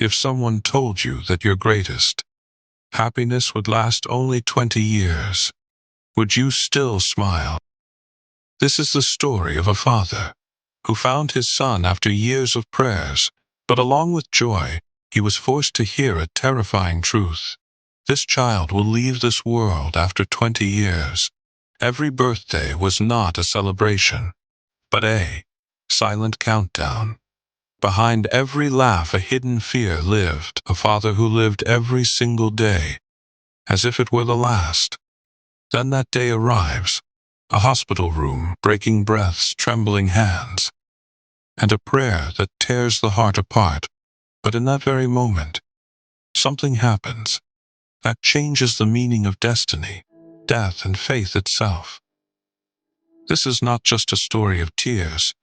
If someone told you that your greatest happiness would last only 20 years, would you still smile? This is the story of a father who found his son after years of prayers, but along with joy, he was forced to hear a terrifying truth. This child will leave this world after 20 years. Every birthday was not a celebration, but a silent countdown. Behind every laugh a hidden fear lived, a father who lived every single day as if it were the last. Then that day arrives, a hospital room, breaking breaths, trembling hands, and a prayer that tears the heart apart. But in that very moment, something happens that changes the meaning of destiny, death, and faith itself. This is not just a story of tears,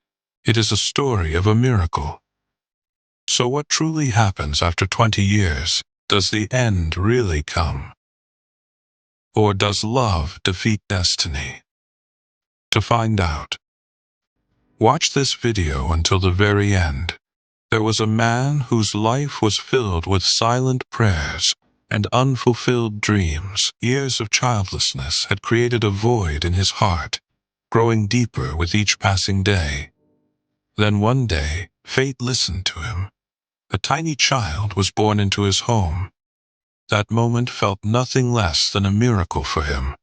it is a story of a miracle. So what truly happens after 20 years? Does the end really come? Or does love defeat destiny? To find out, watch this video until the very end. There was a man whose life was filled with silent prayers and unfulfilled dreams. Years of childlessness had created a void in his heart, growing deeper with each passing day. Then one day, fate listened to him. A tiny child was born into his home. That moment felt nothing less than a miracle for him.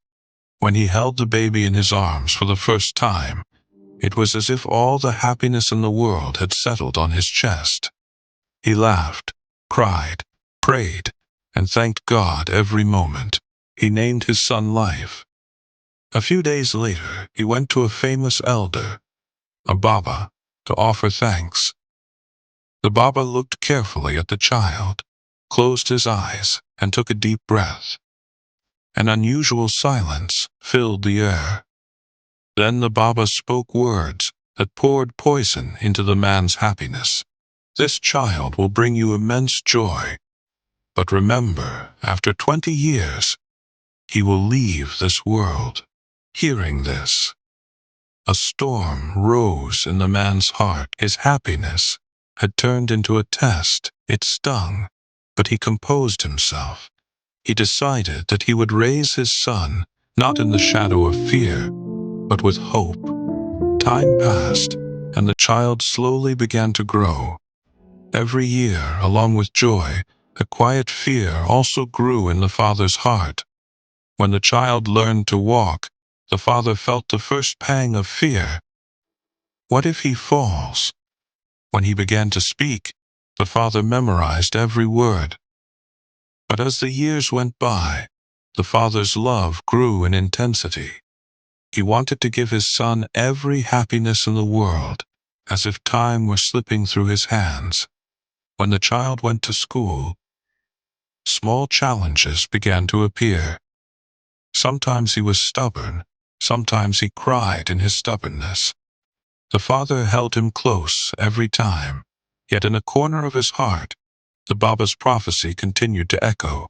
When he held the baby in his arms for the first time, it was as if all the happiness in the world had settled on his chest. He laughed, cried, prayed, and thanked God every moment. He named his son Life. A few days later, he went to a famous elder, a Baba, to offer thanks. The Baba looked carefully at the child, closed his eyes, and took a deep breath. An unusual silence filled the air. Then the Baba spoke words that poured poison into the man's happiness. This child will bring you immense joy, but remember, after 20 years, he will leave this world. Hearing this, a storm rose in the man's heart. His happiness had turned into a test. It stung, but he composed himself. He decided that he would raise his son, not in the shadow of fear, but with hope. Time passed, and the child slowly began to grow. Every year, along with joy, a quiet fear also grew in the father's heart. When the child learned to walk, the father felt the first pang of fear. What if he falls? When he began to speak, the father memorized every word. But as the years went by, the father's love grew in intensity. He wanted to give his son every happiness in the world, as if time were slipping through his hands. When the child went to school, small challenges began to appear. Sometimes he was stubborn, sometimes he cried in his stubbornness. The father held him close every time, yet in a corner of his heart, the Baba's prophecy continued to echo.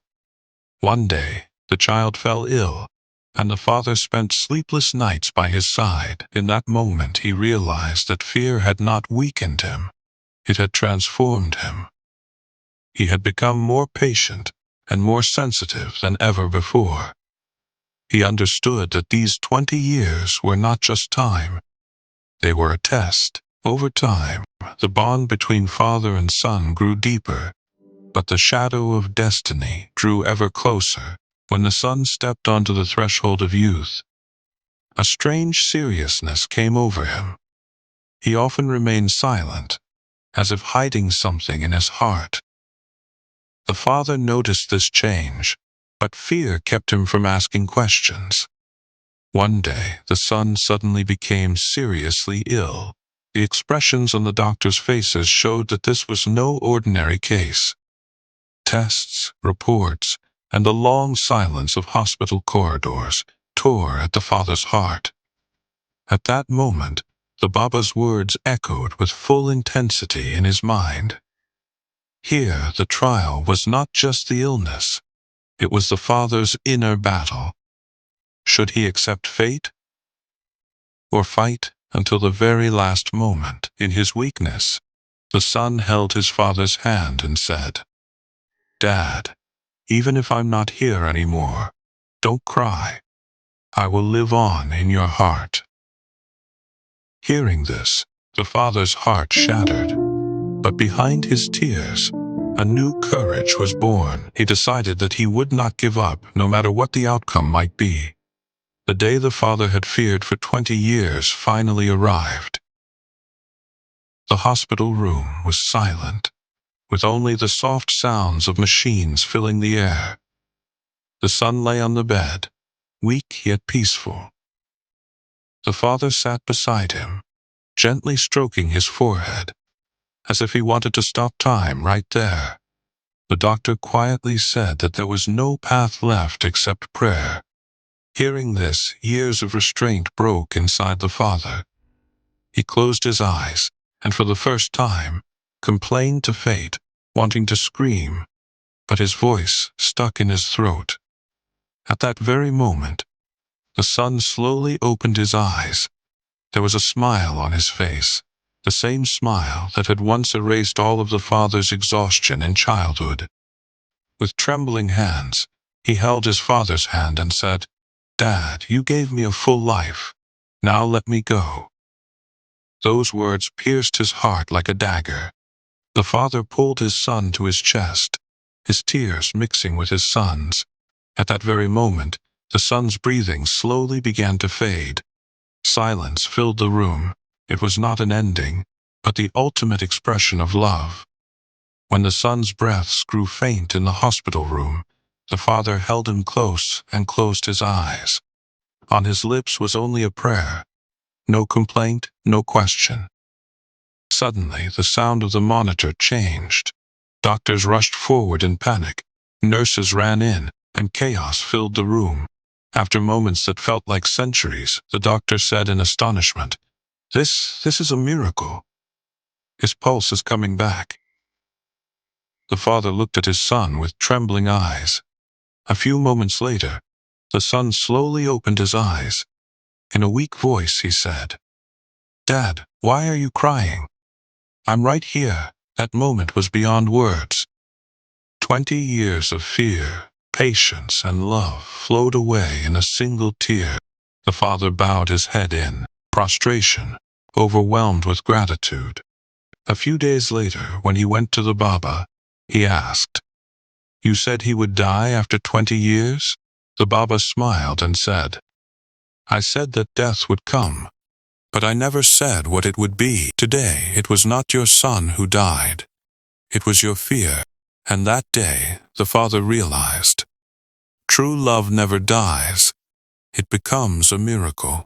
One day, the child fell ill, and the father spent sleepless nights by his side. In that moment he realized that fear had not weakened him, it had transformed him. He had become more patient and more sensitive than ever before. He understood that these 20 years were not just time, they were a test. Over time, the bond between father and son grew deeper, but the shadow of destiny drew ever closer. When the son stepped onto the threshold of youth, a strange seriousness came over him. He often remained silent, as if hiding something in his heart. The father noticed this change, but fear kept him from asking questions. One day, the son suddenly became seriously ill. The expressions on the doctors' faces showed that this was no ordinary case. Tests, reports, and the long silence of hospital corridors tore at the father's heart. At that moment, the Baba's words echoed with full intensity in his mind. Here, the trial was not just the illness, it was the father's inner battle. Should he accept fate, or fight until the very last moment? In his weakness, The son held his father's hand and said, "Dad, even if I'm not here anymore, don't cry. I will live on in your heart." Hearing this, the father's heart shattered, but behind his tears, a new courage was born. He decided that he would not give up, no matter what the outcome might be. The day the father had feared for 20 years finally arrived. The hospital room was silent, with only the soft sounds of machines filling the air. The son lay on the bed, weak yet peaceful. The father sat beside him, gently stroking his forehead, as if he wanted to stop time right there. The doctor quietly said that there was no path left except prayer. Hearing this, years of restraint broke inside the father. He closed his eyes, and for the first time, complained to fate, wanting to scream, but his voice stuck in his throat. At that very moment, the son slowly opened his eyes. There was a smile on his face, the same smile that had once erased all of the father's exhaustion in childhood. With trembling hands, he held his father's hand and said, "Dad, you gave me a full life. Now let me go." Those words pierced his heart like a dagger. The father pulled his son to his chest, his tears mixing with his son's. At that very moment, the son's breathing slowly began to fade. Silence filled the room. It was not an ending, but the ultimate expression of love. When the son's breaths grew faint in the hospital room, the father held him close and closed his eyes. On his lips was only a prayer, no complaint, no question. Suddenly, the sound of the monitor changed. Doctors rushed forward in panic. Nurses ran in, and chaos filled the room. After moments that felt like centuries, the doctor said in astonishment, This is a miracle. His pulse is coming back." The father looked at his son with trembling eyes. A few moments later, the son slowly opened his eyes. In a weak voice, he said, "Dad, why are you crying? I'm right here." That moment was beyond words. 20 years of fear, patience, and love flowed away in a single tear. The father bowed his head in prostration, overwhelmed with gratitude. A few days later, when he went to the Baba, he asked, "You said he would die after 20 years?" The Baba smiled and said, "I said that death would come, but I never said what it would be. Today, it was not your son who died. It was your fear." And that day, the father realized, true love never dies. It becomes a miracle.